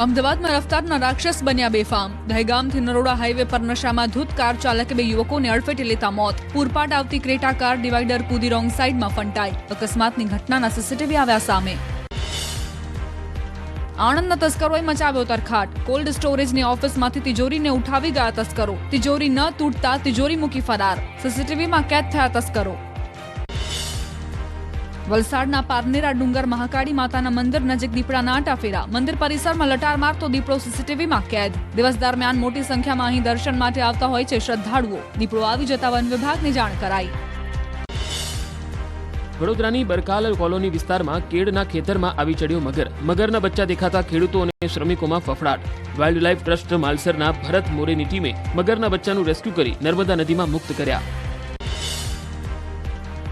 અમદાવાદમાં રફતારના રાક્ષસ બન્યા બેફામ. દહેગામથી નરોડા હાઈવે પર નશામાં ધૂત કાર ચાલકે 2 યુવકોને અડફેટે લેતા મોત. પૂરપાટ આવતી ક્રેટા કાર ડિવાઈડર કૂદી રોંગ સાઈડમાં ફંટાઈ. અકસ્માતની ઘટનાના સીસીટીવી આવ્યા સામે. આણંદના તસ્કરોએ મચાવ્યો તરખાટ. કોલ્ડ સ્ટોરેજની ઓફિસમાંથી તિજોરીને ઉઠાવી ગયા તસ્કરો. તિજોરી ન તૂટતા તિજોરી મૂકી ફરાર. સીસીટીવીમાં કેદ થયા તસ્કરો. વલસાડના પારનેરા ડુંગર મહાકાળી માતાના મંદિર નજીક દીપડાના આંટા ફેરા. મંદિર પરિસરમાં લટાર મારતો દીપડો સીસીટીવીમાં કેદ. દિવસ દરમિયાન મોટી સંખ્યામાં અહીં દર્શન માટે આવતા હોય છે શ્રદ્ધાળુઓ. દીપડો આવી જતા વન વિભાગને જાણ કરાઈ. વડોદરાની બરકાલ કોલોની વિસ્તારમાં કેળના ખેતરમાં આવી ચડ્યો મગર. મગરના બચ્ચા દેખાતા ખેડૂતો અને શ્રમિકોમાં ફફડાટ. વાઇલ્ડ લાઇફ ટ્રસ્ટ માલસરના ભરત મોરેની ટીમે મગરના બચ્ચાનું રેસ્ક્યુ કરી નર્મદા નદીમાં મુક્ત કર્યા.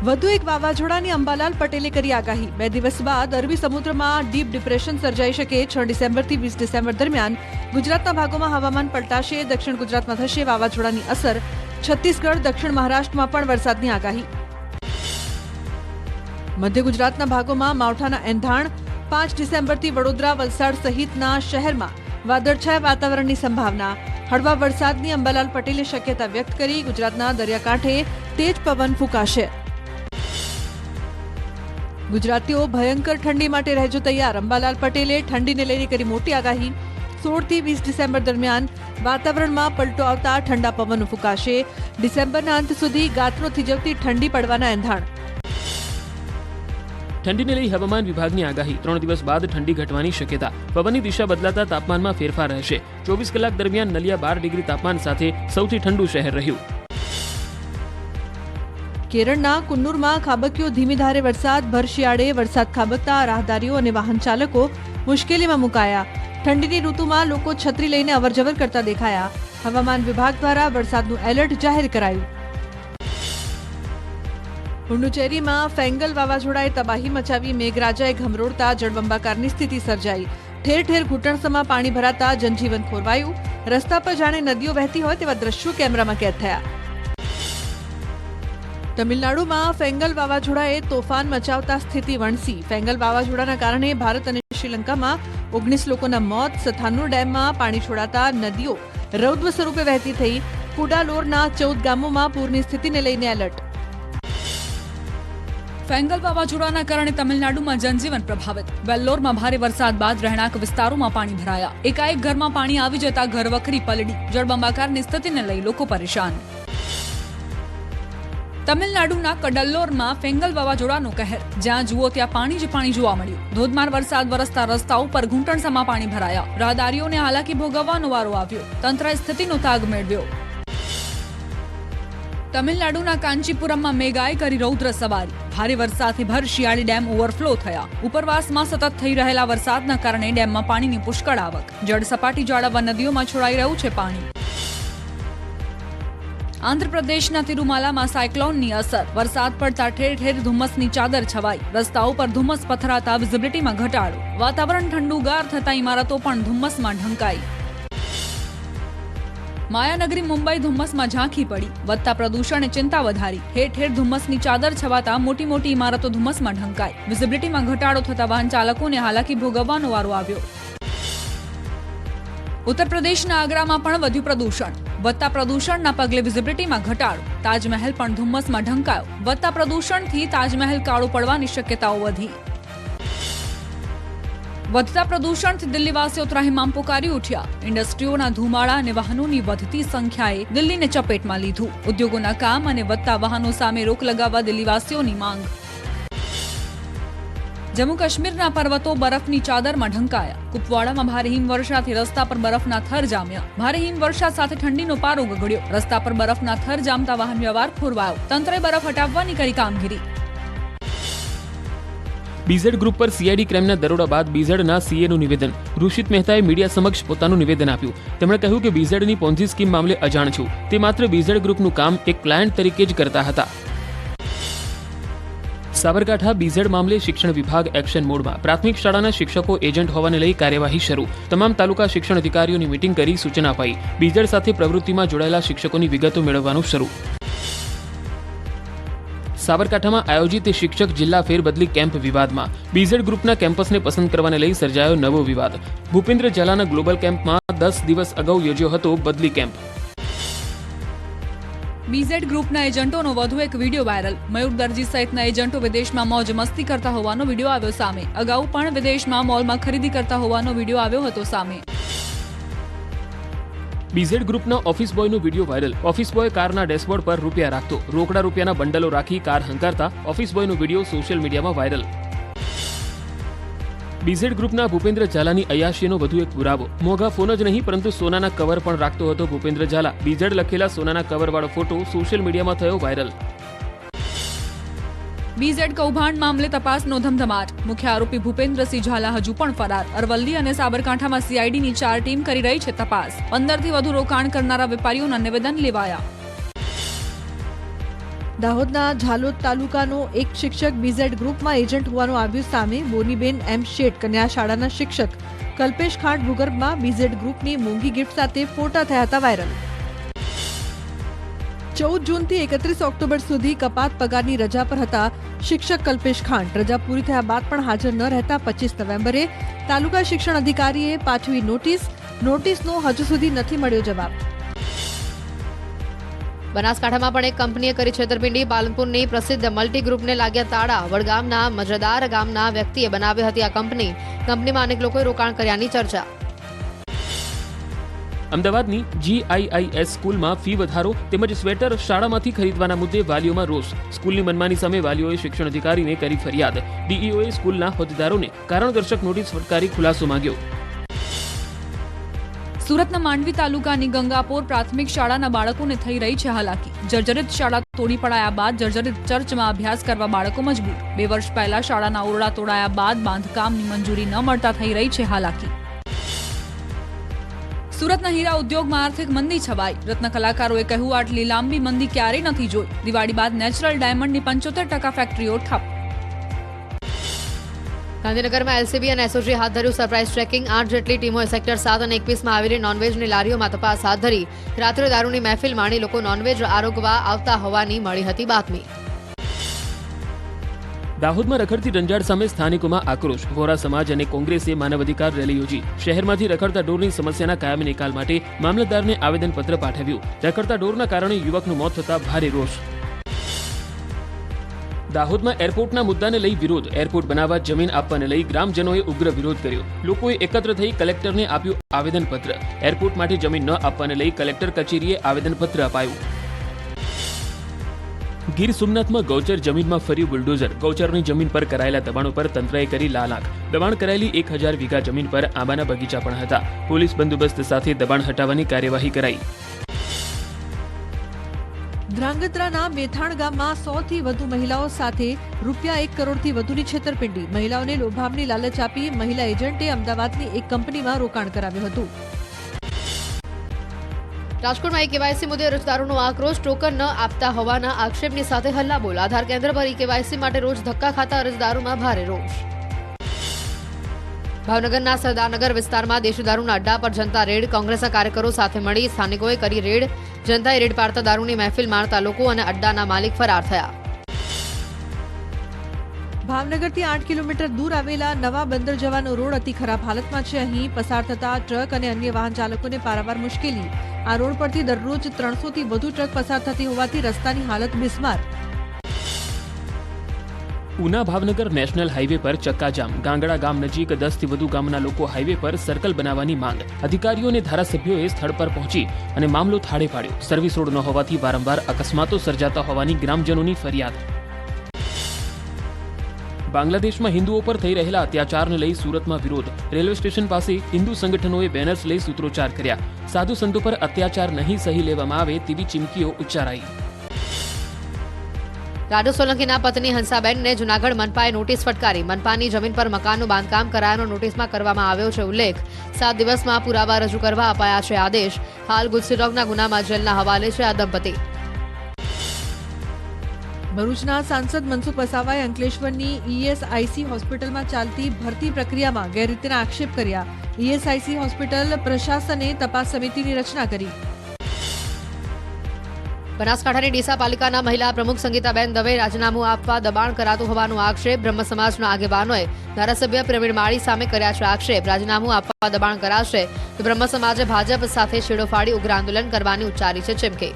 વધુ એક વાવાઝોડાની અંબાલાલ પટેલે કરી આગાહી. 2 દિવસ બાદ અરબી સમુદ્રમાં ડીપ ડિપ્રેશન સર્જાઈ શકે. 6 ડિસેમ્બરથી 20 ડિસેમ્બર દરમિયાન ગુજરાતના ભાગોમાં હવામાન પલટાશે. દક્ષિણ ગુજરાતમાં થશે વાવાઝોડાની અસર. છત્તીસગઢ, દક્ષિણ મહારાષ્ટ્રમાં પણ વરસાદની આગાહી. મધ્ય ગુજરાતના ભાગોમાં માવઠાના એંધાણ. 5 ડિસેમ્બરથી વડોદરા, વલસાડ સહિતના શહેરમાં વાદળછાયા વાતાવરણની સંભાવના. હળવા વરસાદની અંબાલાલ પટેલે શક્યતા વ્યક્ત કરી. ગુજરાતના દરિયાકાંઠે તેજ પવન ફૂંકાશે. ગુજરાતીઓ ભયંકર ઠંડી માટે રહેજો તૈયાર. અંબાલાલ પટેલે ઠંડીને લઈને કરી મોટી આગાહી. 16 થી 20 ડિસેમ્બર દરમિયાન વાતાવરણમાં પલટો આવતા ઠંડા પવનો ફૂંકાશે. ડિસેમ્બરના અંત સુધી ગાત્રો થીજવતી ઠંડી પડવાના એંધાણ. ઠંડીને લઈ હવામાન વિભાગની આગાહી. 3 દિવસ બાદ ઠંડી ઘટવાની શક્યતા. પવનની દિશા બદલાતા તાપમાનમાં ફેરફાર રહેશે. 24 કલાક દરમિયાન નલિયા 12 ડિગ્રી તાપમાન સાથે સૌથી ઠંડુ શહેર રહ્યું. કેરળના કુન્નુરમાં ખાબક્યો ધીમી ધારે વરસાદ. ભર શિયાળે વરસાદ ખાબકતા રાહદારીઓ અને વાહન ચાલકો મુશ્કેલીમાં મુકાયા. ઠંડીની ઋતુમાં લોકો છત્રી લઈને અવરજવર કરતા દેખાયા. હવામાન વિભાગ દ્વારા વરસાદનું એલર્ટ જાહેર કરાયું. પુડુચેરીમાં ફેંગલ વાવાઝોડાએ તબાહી મચાવી. મેઘરાજાએ ઘમરોડતા જળબંબાકારની સ્થિતિ સર્જાઈ. ઠેર ઠેર ઘૂંટણસમાં પાણી ભરાતા જનજીવન ખોરવાયું. રસ્તા પર જાણે નદીઓ વહેતી હોય તેવા દ્રશ્યો કેમેરામાં કેદ થયા. તમિલનાડુમાં ફેંગલ વાવાઝોડાએ તોફાન મચાવતા સ્થિતિ વણસી. ફેંગલ વાવાઝોડાના કારણે ભારત અને શ્રીલંકામાં 19 લોકોના મોત. સથાનુર ડેમમાં પાણી છોડાતા નદીઓ રૌદ્ર સ્વરૂપે વહેતી થઈ. કુડાલોરના 14 ગામોમાં પૂરની સ્થિતિને લઈને એલર્ટ. ફેંગલ વાવાઝોડાના કારણે તમિલનાડુમાં જનજીવન પ્રભાવિત. વેલ્લોરમાં ભારે વરસાદ બાદ રહેણાંક વિસ્તારોમાં પાણી ભરાયા. એકાએક ઘરમાં પાણી આવી જતા ઘરવખરી પલળી. જળબંબાકારની સ્થિતિને લઈ લોકો પરેશાન. તમિલનાડુના કડલ્લોરમાં ફેંગલ વાવાઝોડાનો કહેર. જ્યાં જુઓ ત્યાં પાણી જ પાણી જોવા મળ્યું. ધોધમાર વરસાદ વરસતા રસ્તાઓ પર ઘૂંટણસમાં પાણી ભરાયા. રાહદારીઓને હાલાકી ભોગવવાનો વારો આવ્યો. તંત્રએ સ્થિતિનો તાગ મેળવ્યો. તમિલનાડુના કાંચીપુરમમાં મેઘાએ કરી રૌદ્ર સવારી. ભારે વરસાદથી ભર શિયાળી ડેમ ઓવરફ્લો થયા. ઉપરવાસમાં સતત થઈ રહેલા વરસાદના કારણે ડેમમાં પાણીની પુષ્કળ આવક. જળ સપાટી જાળવવા નદીઓમાં છોડાઈ રહ્યું છે પાણી. આંધ્રપ્રદેશના તિરુમાલામાં સાયક્લોનની અસર. વરસાદ પડતા ઠેર ઠેર ધુમ્મસની ચાદર છવાઈ. રસ્તાઓ પર ધુમ્મસ પથરાતા વિઝિબિલિટીમાં ઘટાડો. વાતાવરણ ઠંડુગાર થતા ઇમારતો પણ ધુમ્મસમાં ઢંકાઈ. માયાનગરી મુંબઈ ધુમ્મસમાં ઝાંખી પડી. વધતા પ્રદૂષણે ચિંતા વધારી. ઠેર ઠેર ધુમ્મસની ચાદર છવાતા મોટી મોટી ઇમારતો ધુમ્મસમાં ઢંકાઈ. વિઝિબિલિટીમાં ઘટાડો થતા વાહન ચાલકોને હાલાકી ભોગવવાનો વારો આવ્યો. ઉત્તર પ્રદેશના આગ્રામાં પણ વધ્યું પ્રદૂષણ. વધતા પ્રદૂષણના પગલે વિઝિબિલિટીમાં ઘટાડો. તાજમહેલ પણ ધુમ્મસમાં ઢંકાયો. વધતા પ્રદૂષણથી તાજમહેલ કાળો પડવાની શક્યતાઓ વધી. વધતા પ્રદૂષણથી દિલ્હીવાસીઓ ત્રાહિમામ પોકારી ઉઠ્યા. ઇન્ડસ્ટ્રીઓના ધુમાડા અને વાહનોની વધતી સંખ્યાએ દિલ્હીને ચપેટમાં લીધું. ઉદ્યોગોના કામ અને વધતા વાહનો સામે રોક લગાવવા દિલ્હીવાસીઓની માંગ. જમ્મુ કાશ્મીરના પર્વતો બરફની ચાદરમાં ઢંકાયા. કુપવાડામાં ભારે હિમવર્ષાથી રસ્તા પર બરફના થર જામ્યા. ભારે હિમવર્ષા સાથે ઠંડીનો પારો ગગડ્યો. રસ્તા પર બરફના થર જામતા વાહન વ્યવહાર ખોરવાયો. તંત્રએ બરફ હટાવવાની કરી કામગીરી. બીઝેડ ગ્રુપ પર સીઆઈડી ક્રાઇમના દરોડા બાદ બીઝેડના સીએનું નિવેદન. ઋષિત મહેતાએ મીડિયા સમક્ષ પોતાનું નિવેદન આપ્યું. તેમણે કહ્યું કે બીઝેડની પોન્ઝી સ્કીમ મામલે અજાણ છું. તે માત્ર બીઝેડ ગ્રુપનું કામ એક ક્લાયન્ટ તરીકે જ કરતા હતા. સાબરકાંઠા બીઝેડ મામલે શિક્ષણ વિભાગ એક્શન મોડમાં. પ્રાથમિક શાળાના શિક્ષકો એજન્ટ હોવાને લઈ કાર્યવાહી શરૂ. તમામ તાલુકા શિક્ષણ અધિકારીઓની મીટિંગ કરી સૂચના અપાઈ. બીઝેડ સાથે પ્રવૃત્તિમાં જોડાયેલા શિક્ષકોની વિગતો મેળવવાનું શરૂ. સાબરકાંઠામાં આયોજિત શિક્ષક જિલ્લા ફેરબદલી કેમ્પ વિવાદમાં બીઝેડ ગ્રુપના કેમ્પસને પસંદ કરવાને લઈ સર્જાયો નવો વિવાદ. ભૂપેન્દ્ર ઝાલાના ગ્લોબલ કેમ્પમાં 10 દિવસ અગાઉ યોજ્યો હતો બદલી કેમ્પ. બીઝેડ ગ્રુપના એજન્ટોનો વધુ એક વિડીયો વાયરલ. મયુર દરજી સહિતના એજન્ટો વિદેશમાં મોજ મસ્તી કરતા હોવાનો વિડીયો આવ્યો સામે. અગાઉ પણ વિદેશમાં મોલમાં ખરીદી કરતા હોવાનો વિડીયો આવ્યો હતો સામે. બીઝેડ ગ્રુપના ઓફિસ બોયનો વિડીયો વાયરલ. ઓફિસ બોય કારના ડેશબોર્ડ પર રૂપિયા રાખતો, રોકડા રૂપિયાના બંડલો રાખી કાર હંકારતા ઓફિસ બોયનો વિડીયો સોશિયલ મીડિયામાં વાયરલ. બીઝેડ ગ્રુપના ભૂપેન્દ્ર ઝાલાની અયાશીનો વધુ એક પુરાવો. મોંઘા ફોન જ નહીં પરંતુ સોનાના કવર પણ રાખતો હતો ભૂપેન્દ્ર ઝાલા. બીઝેડ લખેલા સોનાના કવરવાળો ફોટો સોશિયલ મીડિયામાં થયો વાયરલ. બીઝેડ કૌભાંડ મામલે તપાસનો ધમધમાટ. મુખ્ય આરોપી ભૂપેન્દ્રસિંહ ઝાલા હજુ પણ ફરાર. અરવલ્લી અને સાબરકાંઠામાં સીઆઈડીની 4 ટીમ કરી રહી છે તપાસ. 15થી વધુ રોકાણ કરનારા વેપારીઓના નિવેદન લેવાયા. દાહોદના ઝાલોદ તાલુકાનો એક શિક્ષક બીઝેડ ગ્રુપમાં એજન્ટ હોવાનું આવ્યું સામે. બોનીબેન એમ શેઠ કન્યા શાળાના શિક્ષક કલ્પેશ ખાંટ ભૂગર્ભમાં બીઝેડ ગ્રુપની મોંઘી ગિફ્ટ સાથે ફોટા થયા હતા વાયરલ. 14 જૂનથી 31 ઓક્ટોબર સુધી કપાત પગારની રજા પર હતા શિક્ષક કલ્પેશ ખાંટ. રજા પૂરી થયા બાદ પણ હાજર ન રહેતા 25 નવેમ્બરે તાલુકા શિક્ષણ અધિકારીએ પાઠવી નોટિસનો હજુ સુધી નથી મળ્યો જવાબ. બનાસકાંઠામાં પણ એક કંપનીએ કરી છેતરપિંડી. પાલનપુરની પ્રસિદ્ધ મલ્ટી ગ્રુપને લાગ્યા તાળા. વડગામના મજેદાર ગામના વ્યક્તિએ બનાવી હતી આ કંપનીમાં અનેક લોકોએ રોકાણ કર્યાની ચર્ચા. અમદાવાદની GIIS સ્કૂલમાં ફી વધારો તેમજ સ્વેટર શાળામાંથી ખરીદવાના મુદ્દે વાલીઓમાં રોષ. સ્કૂલની મનમાની સામે વાલીઓએ શિક્ષણ અધિકારીને કરી ફરિયાદ. DEOએ સ્કૂલના હોદ્દેદારોને કારણદર્શક નોટિસ ફટકારી ખુલાસો માંગ્યો. સુરતના માંડવી તાલુકાની ગંગાપોર પ્રાથમિક શાળાના બાળકોને થઈ રહી છે હાલાકી. જર્જરિત શાળા તોડી પડાયા બાદ જર્જરિત ચર્ચમાં અભ્યાસ કરવા બાળકો મજબૂર. 2 વર્ષ પહેલા શાળાના ઓરડા તોડાયા બાદ બાંધકામની મંજૂરી ન મળતા થઈ રહી છે હાલાકી. સુરતના હીરા ઉદ્યોગમાં આર્થિક મંદી છવાઈ. રત્ન કલાકારોએ કહ્યું આટલી લાંબી મંદી ક્યારેય નથી જોઈ. દિવાળી બાદ નેચરલ ડાયમંડની 75% ફેક્ટરીઓ ઠપ. ગાંધીનગરમાં LCB અને SOG હાથ ધર્યું સરપ્રાઇઝ ટ્રેકિંગ. 8 જેટલી ટીમોએ સેક્ટર 7 અને 21માં આવેલી નોનવેજની લારીઓમાં તપાસ હાથ ધરી. રાત્રે દારૂની મહેફિલ માણી લોકો નોનવેજ આરોગવા આવતા હોવાની મળી હતી બાતમી. દાહોદમાં રખડતી રંજાડ સામે સ્થાનિકોમાં આક્રોશ. વોરા સમાજ અને કોંગ્રેસે માનવ અધિકાર રેલી યોજી. શહેરમાંથી રખડતા ઢોરની સમસ્યાના કાયમી નિકાલ માટે મામલતદારને આવેદનપત્ર પાઠવ્યું. રખડતા ઢોરના કારણે યુવકનું મોત થતા ભારે રોષ. દાહોદમાં એરપોર્ટના મુદ્દાને લઈ વિરોધ. એરપોર્ટ બનાવવા જમીન આપવાને લઈ ગ્રામજનોએ ઉગ્ર વિરોધ કર્યો. લોકોએ એકત્ર થઈ કલેક્ટરને આપ્યું આવેદનપત્ર. એરપોર્ટ માટે જમીન ન આપવાને લઈ કલેક્ટર કચેરીએ આવેદનપત્ર અપાયું. ગીર સોમનાથમાં ગૌચર જમીનમાં ફર્યું બુલડોઝર. ગૌચરની જમીન પર કરાયેલા દબાણો પર તંત્રએ કરી લાલાંક. દબાણ કરાયેલી 1000 વીઘા જમીન પર આંબાના બગીચા પણ હતા. પોલીસ બંદોબસ્ત સાથે દબાણ હટાવવાની કાર્યવાહી કરાઈ. ધ્રાંગધ્રાના મેથાણ ગામમાં 100 થી વધુ મહિલાઓ સાથે રૂપિયા 1 કરોડથી વધુની છેતરપિંડી. મહિલાઓને લોભામણી લાલચ આપી મહિલા એજન્ટે અમદાવાદની એક કંપનીમાં રોકાણ કરાવ્યું હતું. રાજકોટમાં KYC મુદ્દે અરજદારોનો આક્રોશ. ટોકન ન આપતા હોવાના આક્ષેપની સાથે હલ્લાબોલ. આધાર કેન્દ્ર પર KYC માટે રોજ ધક્કા ખાતા અરજદારોમાં ભારે રોષ. ભાવનગરના સરદારનગર વિસ્તારમાં દેશી દારૂના અડ્ડા પર જનતા રેડ. કોંગ્રેસના કાર્યકરો સાથે મળી સ્થાનિકોએ કરી રેડ. જનતાએ રેડ પાડતા દારૂની મહેફિલ માણતા લોકો અને અડ્ડાના માલિક ફરાર થયા. ભાવનગરથી 8 કિલોમીટર દૂર આવેલા નવા બંદર જવાનો રોડ અતિ ખરાબ હાલતમાં છે. અહીં પસાર થતા ટ્રક અને અન્ય વાહન ચાલકોને પારાવાર મુશ્કેલી. આ રોડ પરથી દરરોજ 300 થી વધુ ટ્રક પસાર થતી હોવાથી રસ્તાની હાલત બિસ્માર. ઉના ભાવનગર નેશનલ હાઈવે પર ચક્કાજામ. ગાંગડા ગામ નજીક 10 થી વધુ ગામના લોકો હાઈવે પર સર્કલ બનાવવાની માંગ. અધિકારીઓ અને ધારાસભ્યોએ સ્થળ પર પહોંચી અને મામલો થાળે પાડ્યો. સર્વિસ રોડ ન હોવાથી વારંવાર અકસ્માતો સર્જાતા હોવાની ગ્રામજનોની ફરિયાદ. બાંગ્લાદેશમાં હિન્દુઓ પર થઈ રહેલા અત્યાચારને લઈ સુરતમાં વિરોધ. રેલવે સ્ટેશન પાસે હિન્દુ સંગઠનોએ બેનર્સ લઈ સૂત્રોચ્ચાર કર્યા. સાધુ સંતો પર અત્યાચાર નહીં સહી લેવામાં આવે તેવી ચીમકીઓ ઉચ્ચારાઈ. રાજુ સોલંકીના પત્ની હંસાબેનને જૂનાગઢ મનપાએ નોટિસ ફટકારી. મનપાની જમીન પર મકાનનું બાંધકામ કરાયાનો નોટિસમાં કરવામાં આવ્યો છે ઉલ્લેખ. 7 દિવસમાં પુરાવા રજૂ કરવા અપાયા છે આદેશ. હાલ ગુજસીરોગના ગુનામાં જેલના હવાલે છે આ દંપતી. ભરૂચના સાંસદ મનસુખ વસાવાએ અંકલેશ્વરની ESIC હોસ્પિટલમાં ચાલતી ભરતી પ્રક્રિયામાં ગેરરીતિના આક્ષેપ કર્યા. ESIC હોસ્પિટલ પ્રશાસને તપાસ સમિતિની રચના કરી. બનાસકાંઠાની ડીસા પાલિકાના મહિલા પ્રમુખ સંગીતાબેન દવે રાજીનામું આપવા દબાણ કરાતું હોવાનો આક્ષેપ બ્રહ્મ સમાજના આગેવાનોએ ધારાસભ્ય પ્રવીણ માળી સામે કર્યા છે આક્ષેપ રાજીનામું આપવા દબાણ કરાશે તો બ્રહ્મ સમાજે ભાજપ સાથે છેડો ફાડી ઉગ્ર આંદોલન કરવાની ઉચ્ચારી છે ચીમકી.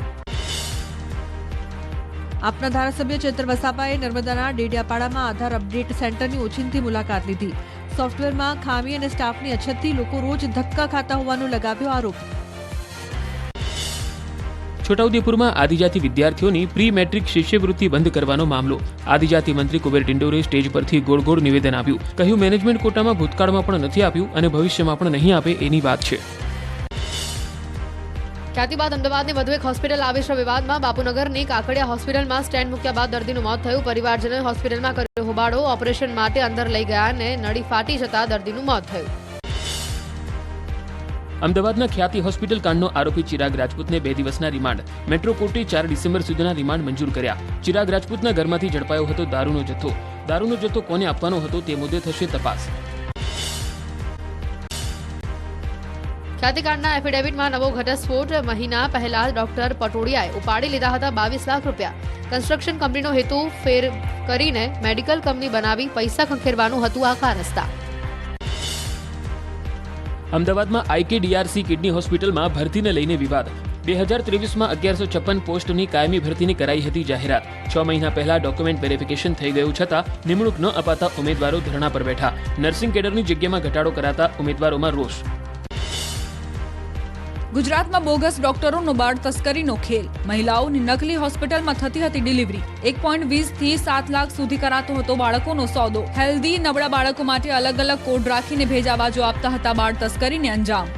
આપના ધારાસભ્ય ચેતર વસાપાએ નર્મદાના ડેડિયાપાડામાં આધાર અપડેટ સેન્ટરની ઓચિંતી મુલાકાત લીધી. સોફ્ટવેરમાં ખામી અને સ્ટાફની અછતથી લોકો રોજ ધક્કા ખાતા હોવાનો લગાવ્યો આરોપ. છોટાઉદેપુરમાં આદિજાતિ વિદ્યાર્થીઓની પ્રી મેટ્રિક શિષ્યવૃત્તિ બંધ કરવાનો મામલો. આદિજાતિ મંત્રી કુબેર ડિંડોરે સ્ટેજ પરથી ગોળ ગોળ નિવેદન આપ્યું. કહ્યું મેનેજમેન્ટ કોટામાં ભૂતકાળમાં પણ નથી આપ્યું અને ભવિષ્યમાં પણ નહીં આપે એની વાત છે. ખ્યાતિ બાદ અમદાવાદની વધુ એક હોસ્પિટલ આવેશ વિવાદમાં બાપુનગરની કાકડિયા હોસ્પિટલમાં સ્ટેન્ડ મૂક્યા બાદ દર્દીનું મોત થયું. પરિવારજનોએ હોસ્પિટલમાં કર્યો હોબાળો. ઓપરેશન માટે અંદર લઈ ગયા અને નળી ફાટી જતા દર્દીનું મોત થયું. અમદાવાદના ખ્યાતિ હોસ્પિટલ કાંડનો આરોપી ચિરાગ રાજપૂતને 2 દિવસના રિમાન્ડ. મેટ્રો કોર્ટે 4 ડિસેમ્બર સુધીના રિમાન્ડ મંજૂર કર્યા. ચિરાગ રાજપૂતના ઘરમાંથી ઝડપાયો હતો દારૂનો જથ્થો. દારૂનો જથ્થો કોને આપવાનો હતો તે મુદ્દે થશે તપાસ. ખ્યાતિકાંડના એફિડેવિટમાં નવો ઘટસ્ફોટ. મહિના પહેલા ડોક્ટર પટોડિયાએ ઉપાડી લીધા હતા 22 લાખ રૂપિયા. કન્સ્ટ્રક્શન કંપનીનો હેતુ ફેર કરીને મેડિકલ કંપની બનાવી પૈસા ખંખેરવાનું હતું આખા રસ્તા. અમદાવાદમાં આઈકેડીઆરસી કિડની હોસ્પિટલમાં ભરતીને લઈને વિવાદ. 2023માં 1156 પોસ્ટની કાયમી ભરતીની કરાઈ હતી જાહેરાત. 6 મહિના પહેલા ડોક્યુમેન્ટ વેરિફિકેશન થઈ ગયું છતાં નિમણૂક ન અપાતા ઉમેદવારો ધરણા પર બેઠા. નર્સિંગ કેડરની જગ્યામાં ઘટાડો કરાતા ઉમેદવારોમાં રોષ. ગુજરાતમાં બોગસ ડોક્ટરોનો બાળ તસ્કરીનો ખેલ. મહિલાઓની નકલી હોસ્પિટલમાં થતી હતી ડિલિવરી. 1.20 થી 7 લાખ સુધી કરાતો હતો બાળકોનો સોદો. હેલ્ધી નબળા બાળકો માટે અલગ અલગ કોડ રાખીને ભેજાબાજો આપતા હતા બાળ તસ્કરીને અંજામ.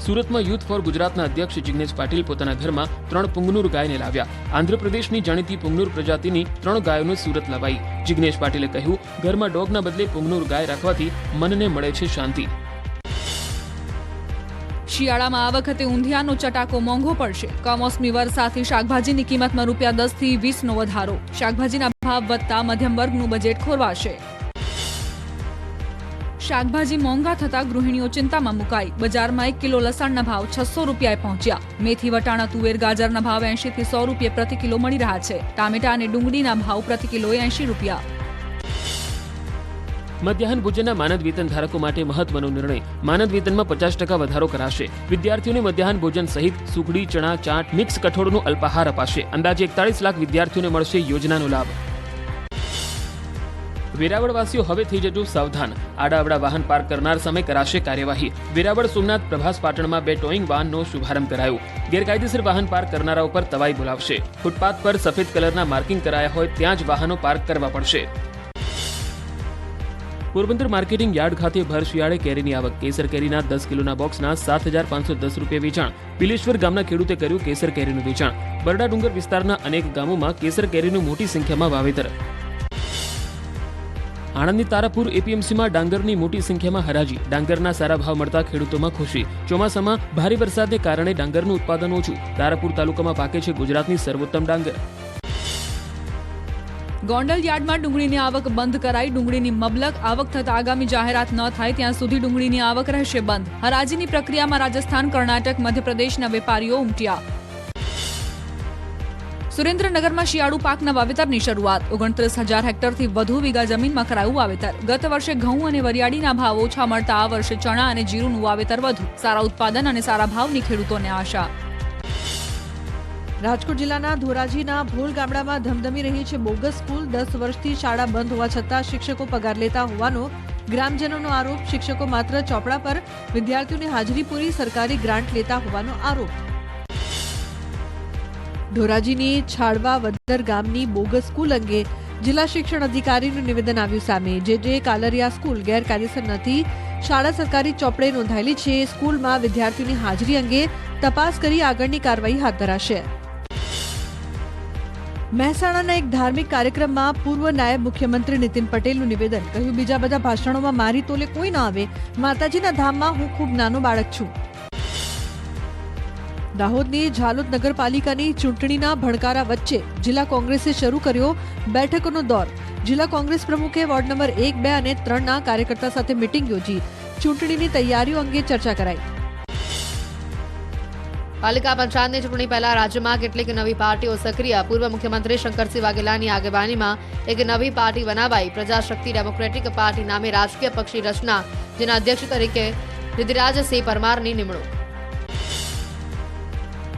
સુરતમાં યુથ ફોર ગુજરાતના અધ્યક્ષ જિગ્નેશ પાટીલ પોતાના ઘરમાં 3 પુંગનુર ગાયને લાવ્યા. આંધ્રપ્રદેશની જાણીતી પુંગનુર પ્રજાતિની 3 ગાયોને સુરત લવાઈ. જિગ્નેશ પાટીલે કહ્યું, ઘરમાં ડોગના બદલે પુંગનુર ગાય રાખવાથી મનને મળે છે શાંતિ. શિયાળામાં આ વખતે ઊંધિયાનો ચટાકો મોંઘો પડશે. કમોસમી વરસાદથી શાકભાજીની કિંમતમાં ₹10 થી 20નો વધારો. શાકભાજીના ભાવ વધતા મધ્યમ વર્ગનું બજેટ ખોરવાશે. શાકભાજી મોંઘા થતા ગૃહિણીઓ ચિંતામાં મુકાઈ. બજારમાં 1 કિલો લસણના ભાવ ₹600 પહોંચ્યા. મેથી, વટાણા, તુવેર, ગાજરના ભાવ 80 થી ₹100 પ્રતિ કિલો મળી રહ્યા છે. ટામેટા અને ડુંગળીના ભાવ પ્રતિ કિલો ₹80. મધ્યાહન ભોજનના માનદ વેતન ધારકો માટે મહત્વનો નિર્ણય. માનદ વેતનમાં 50% વધારો કરાશે. વિદ્યાર્થીઓને મધ્યાહન ભોજન સહિત સુખડી, ચણા, ચાટ, મિક્સ કઠોળનો અલ્પાહાર અપાશે. અંદાજે 41 લાખ વિદ્યાર્થીઓને મળશે યોજનાનો લાભ. વેરાવળવાસીઓ હવે થઈ જજો સાવધાન. આડાઅવડા વાહન પાર્ક કરનાર સામે કરાશે કાર્યવાહી. વેરાવળ સોમનાથ પ્રભાસ પાટણમાં 2 ટોઈંગ વાહનનો શુભારંભ કરાયો. ગેરકાયદેસર વાહન પાર્ક કરનારા ઉપર તવાઈ બોલાવશે. ફૂટપાથ પર સફેદ કલરના માર્કિંગ કરાયા હોય ત્યાં જ વાહનો પાર્ક કરવા પડશે. પોરબંદર માર્કેટિંગ યાર્ડ ખાતે ભર શિયાળે કેરીની આવક. કેસર કેરીના 10 કિલોના બોક્સના ₹7,510 વેચાણ. પિલેશ્વર ગામના ખેડૂતે કર્યું કેસર કેરીનું વેચાણ. બરડા ડુંગર વિસ્તારના અનેક ગામોમાં કેસર કેરીનું મોટી સંખ્યામાં વાવેતર. આણંદની તારાપુર એપીએમસીમાં ડાંગરની મોટી સંખ્યામાં હરાજી. ડાંગરના સારા ભાવ મળતા ખેડૂતોમાં ખુશી. ચોમાસામાં ભારે વરસાદને કારણે ડાંગરનું ઉત્પાદન ઓછું. તારાપુર તાલુકામાં પાકે છે ગુજરાતની સર્વોત્તમ ડાંગર. ગોંડલ યાર્ડમાં ડુંગળીની આવક બંધ કરાઈ. ડુંગળીની મબલક આવક થતા આગામી જાહેરાત ન થાય ત્યાં સુધી ડુંગળીની આવક રહેશે બંધ. હરાજીની પ્રક્રિયામાં રાજસ્થાન, કર્ણાટક, મધ્યપ્રદેશના વેપારીઓ ઉમટ્યા. સુરેન્દ્રનગરમાં શિયાળુ પાકના વાવેતરની શરૂઆત. 29,000 હેક્ટરથી વધુ વીઘા જમીનમાં કરાયું વાવેતર. ગત વર્ષે ઘઉં અને વરિયાળીના ભાવ ઓછા મળતા આ વર્ષે ચણા અને જીરુંનું વાવેતર વધુ. સારા ઉત્પાદન અને સારા ભાવની ખેડૂતોને આશા. રાજકોટ જિલ્લાના ધોરાજીના ભોલ ગામડામાં ધમધમી રહી છે બોગસ સ્કૂલ. 10 વર્ષથી શાળા બંધ હોવા છતાં શિક્ષકો પગાર લેતા હોવાનો ગ્રામજનોનો આરોપ. શિક્ષકો માત્ર ચોપડા પર વિદ્યાર્થીઓની હાજરી પૂરી સરકારી ગ્રાન્ટ લેતા હોવાનો આરોપ. ધોરાજીની છાડવા વદર ગામની બોગસ સ્કૂલ અંગે જિલ્લા શિક્ષણ અધિકારીનું નિવેદન આવ્યું સામે. જે કાલરિયા સ્કૂલ ગેરકાયદેસર નથી. શાળા સરકારી ચોપડે નોંધાયેલી છે. સ્કૂલમાં વિદ્યાર્થીઓની હાજરી અંગે તપાસ કરી આગળની કાર્યવાહી હાથ ધરાશે. મહેસાણાના એક ધાર્મિક કાર્યક્રમમાં પૂર્વ નાયબ મુખ્યમંત્રી નીતિન પટેલનું નિવેદન. કહ્યું, બીજા બધા ભાષણોમાં મારી તોલે કોઈ ન આવે. માતાજીના ધામમાં હું ખૂબ નાનો બાળક છું. દાહોદની ઝાલોદ નગરપાલિકાની ચૂંટણીના ભણકારા વચ્ચે જિલ્લા કોંગ્રેસે શરૂ કર્યો બેઠકોનો દોર. જિલ્લા કોંગ્રેસ પ્રમુખે વોર્ડ નંબર 1, 2 અને 3ના કાર્યકર્તા સાથે મિટિંગ યોજી. ચૂંટણીની તૈયારીઓ અંગે ચર્ચા કરાઈ. પાલિકા પંચાયતની ચૂંટણી પહેલા રાજ્યમાં કેટલીક નવી પાર્ટીઓ સક્રિય. પૂર્વ મુખ્યમંત્રી શંકરસિંહ વાઘેલાની આગેવાનીમાં એક નવી પાર્ટી બનાવાઈ. પ્રજાશક્તિ ડેમોક્રેટિક પાર્ટી નામે રાજકીય પક્ષની રચના, જેના અધ્યક્ષ તરીકે રિદ્ધિરાજસિંહ પરમારની નિમણૂક.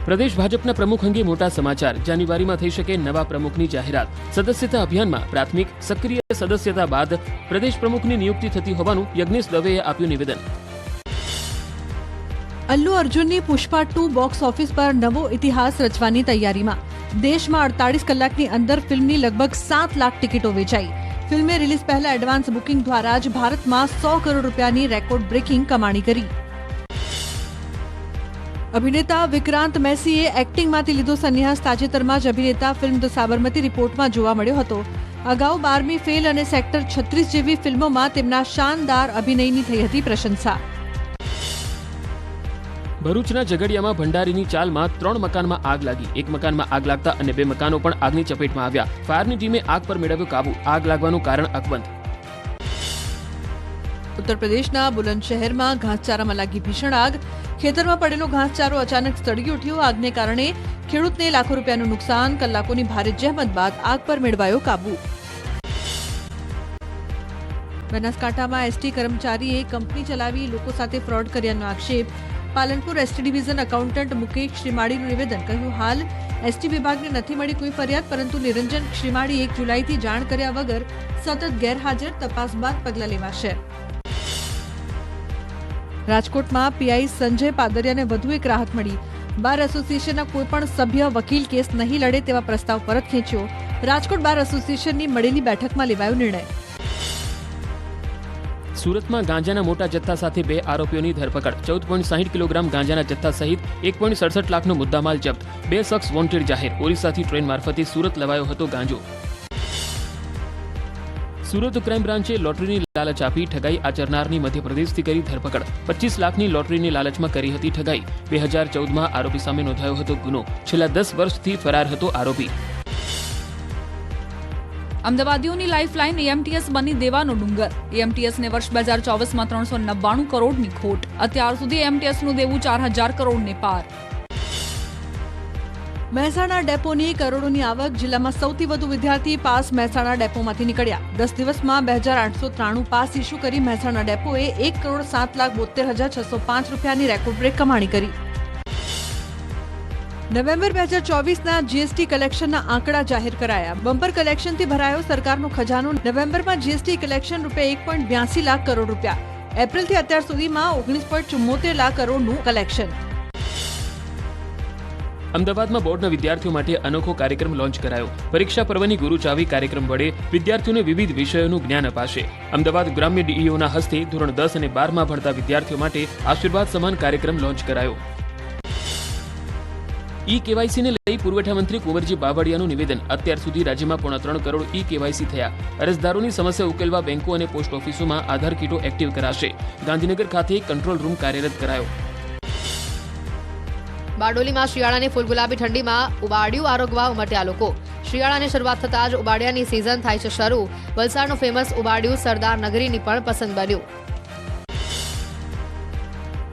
પ્રદેશ ભાજપના પ્રમુખ અંગે મોટા સમાચાર. જાન્યુઆરીમાં થઈ શકે નવા પ્રમુખની જાહેરાત. સદસ્યતા અભિયાનમાં પ્રાથમિક સક્રિય સદસ્યતા બાદ પ્રદેશ પ્રમુખની નિયુક્તિ થતી હોવાનું યજ્ઞેશ દવેએ આપ્યું નિવેદન. અલ્લુ અર્જુનની પુષ્પા 2 બોક્સ ઓફિસ પર નવો ઇતિહાસ રચવાની તૈયારીમાં. દેશમાં 48 કલાકની અંદર ફિલ્મની લગભગ 7 લાખ ટિકિટો વેચાઈ. ફિલ્મે રિલીઝ પહેલા એડવાન્સ બુકિંગ દ્વારા જ ભારતમાં 100 કરોડ રૂપિયાની રેકોર્ડ બ્રેકિંગ કમાણી કરી. અભિનેતા વિક્રાંત મેસીએ એક્ટિંગમાંથી લીધો સંન્યાસ. તાજેતરમાં જ અભિનેતા ફિલ્મ ધ સાબરમતી રિપોર્ટમાં જોવા મળ્યો હતો. અગાઉ 12મી ફેલ અને સેક્ટર 36 જેવી ફિલ્મોમાં તેમના શાનદાર અભિનયની થઈ હતી પ્રશંસા. ભરૂચના ઝઘડિયામાં ભંડારીની ચાલમાં 3 મકાનમાં આગ લાગી. એક મકાનમાં આગ લાગતા અને 2 મકાનો પણ આગની ચપેટમાં આવ્યા. ફાયરની ટીમે આગ પર મેળવ્યો કાબુ. આગ લાગવાનું કારણ અકબંધ. ઉત્તર પ્રદેશના બુલંદ શહેરમાં ઘાસચારામાં લાગી ભીષણ આગ. ખેતરમાં પડેલો ઘાસચારો અચાનક સળગી ઉઠ્યો. આગને કારણે ખેડૂતને લાખો રૂપિયાનું નુકસાન. કલાકોની ભારે જહેમત બાદ આગ પર મેળવાયો કાબુ. બનાસકાંઠામાં એસટી કર્મચારીએ કંપની ચલાવી લોકો સાથે ફ્રોડ કર્યાનો આક્ષેપ. Palanpur ST division accountant Mukesh શ્રીમાળીનું નિવેદન. કહ્યું, હાલ એસટી વિભાગને નથી મળી કોઈ ફરિયાદ, પરંતુ નિરંજન શ્રીમાળી 1 જુલાઈથી જાણ કર્યા વગર સતત ગેરહાજર. તપાસ બાદ પગલાં લેવાશે. રાજકોટમાં પીઆઈ સંજય પાદરિયાને વધુ એક રાહત મળી. બાર એસોસિએશનના કોઈપણ સભ્ય વકીલ કેસ નહીં લડે તેવા પ્રસ્તાવ પરત ખેંચ્યો. રાજકોટ બાર એસોસિએશનની મળેલી બેઠકમાં લેવાયો નિર્ણય. સુરતમાં ગાંજાના મોટા જથ્થા સાથે 2 આરોપીઓની ધરપકડ. 14.60 કિલોગ્રામ ગાંજાના જથ્થા સહિત 1.67 લાખનો મુદ્દામાલ જપ્ત. 2 શખ્સ વોન્ટેડ જાહેર. ઓરિસ્સાથી ટ્રેન મારફતે સુરત લવાયો હતો ગાંજો. સુરત ક્રાઇમ બ્રાન્ચે લોટરીની લાલચ આપી ઠગાઈ આચરનારની મધ્યપ્રદેશથી કરી ધરપકડ. 25 લાખની લોટરીની લાલચમાં કરી હતી ઠગાઈ. 2014માં આરોપી સામે નોંધાયો હતો ગુનો. છેલ્લા 10 વર્ષથી ફરાર હતો આરોપી. અમદાવાદીઓની લાઇફલાઇન એએમટીએસ બની દેવાનો ડુંગર. એએમટીએસને વર્ષ 2024માં 399 કરોડની ખોટ. અત્યાર સુધી એએમટીએસનું દેવું 4000 કરોડને પાર. મહેસાણા ડેપોની કરોડોની આવક. જિલ્લામાં સૌથી વધુ વિદ્યાર્થી પાસ મહેસાણા ડેપોમાંથી નીકળ્યા. 10 દિવસમાં 2893 પાસ ઇસ્યુ કરી મહેસાણા ડેપોએ 1,07,72,605 રૂપિયાની રેકોર્ડ બ્રેક કમાણી કરી. નવેમ્બર 2024ના જીએસટી કલેક્શનના આંકડા જાહેર કરાયા. બમ્પર કલેક્શનથી ભરાયો સરકારનો ખજાનો. નવેમ્બરમાં જીએસટી કલેક્શન ₹1.82 લાખ કરોડ રૂપિયા. એપ્રિલથી અત્યાર સુધીમાં 19.74 લાખ કરોડનું કલેક્શન. અમદાવાદમાં બોર્ડના વિદ્યાર્થીઓ માટે અનોખો કાર્યક્રમ લોન્ચ કરાયો. પરીક્ષા પર્વની ગુરુચાવી કાર્યક્રમ વડે વિદ્યાર્થીઓને વિવિધ વિષયોનું જ્ઞાન અપાશે. અમદાવાદ ગ્રામ્ય ડીઈઓના હસ્તે ધોરણ 10 અને 12માં ભણતા વિદ્યાર્થીઓ માટે આશીર્વાદ સમાન કાર્યક્રમ લોન્ચ કરાયો. ઈ-કેવાયસીને લઈ પુરવઠા મંત્રી કુંવરજી બાવળિયાનું નિવેદન. અત્યાર સુધી રાજ્યમાં 3.5 કરોડ ઈ-કેવાયસી થયા. અરજદારોની સમસ્યા ઉકેલવા બેંકો અને પોસ્ટ ઓફિસોમાં આધાર કીટો એક્ટિવ કરાશે. ગાંધીનગર ખાતે કંટ્રોલ રૂમ કાર્યરત કરાયો. બારડોલીમાં શિયાળાની ફૂલગુલાબી ઠંડીમાં ઉબાડિયું આરોગવા ઉમટ્યા લોકો. શિયાળાની શરૂઆત થતાં જ ઉબાડિયાની સિઝન થાય છે શરૂ. વલસાડનું ફેમસ ઉબાડિયું સરદાર નગરીની પણ પસંદ બન્યું.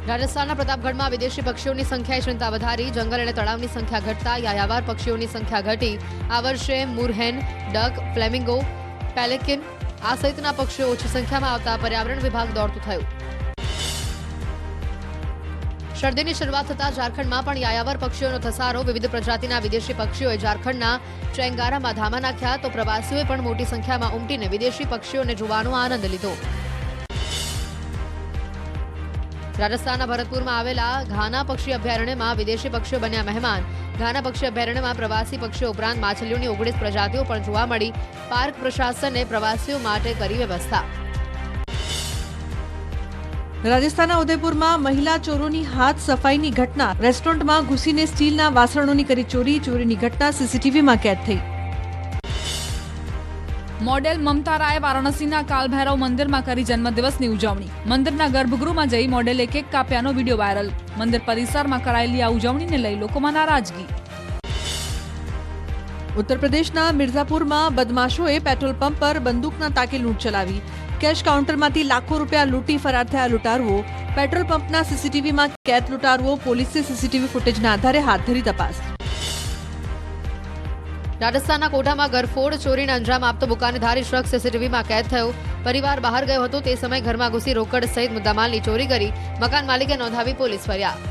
રાજસ્થાનના પ્રતાપગઢમાં વિદેશી પક્ષીઓની સંખ્યાએ ચિંતા વધારી. જંગલ અને તળાવની સંખ્યા ઘટતા યાયાવાર પક્ષીઓની સંખ્યા ઘટી. આ વર્ષે મુરહેન, ડક, ફ્લેમિંગો, પેલેકિન આ સહિતના પક્ષીઓ ઓછી સંખ્યામાં આવતા પર્યાવરણ વિભાગ દોડતું થયું. શરદીની શરૂઆત થતાં ઝારખંડમાં પણ યાયાવર પક્ષીઓનો ધસારો. વિવિધ પ્રજાતિના વિદેશી પક્ષીઓએ ઝારખંડના ચેંગારામાં ધામા નાખ્યા, તો પ્રવાસીઓએ પણ મોટી સંખ્યામાં ઉમટીને વિદેશી પક્ષીઓને જોવાનો આનંદ લીધો. રાજસ્થાનના ભરતપુરમાં આવેલા ઘાના પક્ષી અભયારણ્યમાં વિદેશી પક્ષીઓ બન્યા મહેમાન. ઘાના પક્ષી અભયારણ્યમાં પ્રવાસી પક્ષીઓ ઉપરાંત માછલીઓની 19 પ્રજાતિઓ પણ જોવા મળી. પાર્ક પ્રશાસને પ્રવાસીઓ માટે કરી વ્યવસ્થા. રાજસ્થાનના ઉદયપુરમાં મહિલા ચોરોની હાથ સફાઈની ઘટના. રેસ્ટોરન્ટમાં ઘૂસીને સ્ટીલના વાસણોની કરી ચોરી. ચોરીની ઘટના સીસીટીવીમાં કેદ થઈ. મોડેલ મમતા રાય વારાણસીના કાલભૈરવ મંદિરમાં કરી જન્મદિવસની ઉજવણી. મંદિરના ગર્ભગૃહમાં જઈ મોડેલે કેક કાપ્યાનો વિડીયો વાયરલ. મંદિર પરિસરમાં કરાયેલી આ ઉજવણીને લઈ લોકોમાં નારાજગી. ઉત્તર પ્રદેશના મિર્ઝાપુરમાં બદમાશોએ પેટ્રોલ પંપ પર બંદૂકના તાકે લૂંટ ચલાવી. કેશ કાઉન્ટરમાંથી લાખો રૂપિયા લૂંટી ફરાર થયા લૂંટારુઓ. પેટ્રોલ પંપના સીસીટીવીમાં કેદ લૂંટારુઓ, પોલીસે સીસીટીવી ફૂટેજના આધારે હાથ ધરી તપાસ. રાજસ્થાનના કોટામાં ઘરફોડ ચોરીને અંજામ આપતો બુકાનીધારી શખ્સ સીસીટીવીમાં કેદ થયો. પરિવાર બહાર ગયો હતો તે સમયે ઘરમાં ઘૂસી રોકડ સહિત મુદ્દામાલની ચોરી કરી મકાન માલિકે નોંધાવી પોલીસ ફરિયાદ.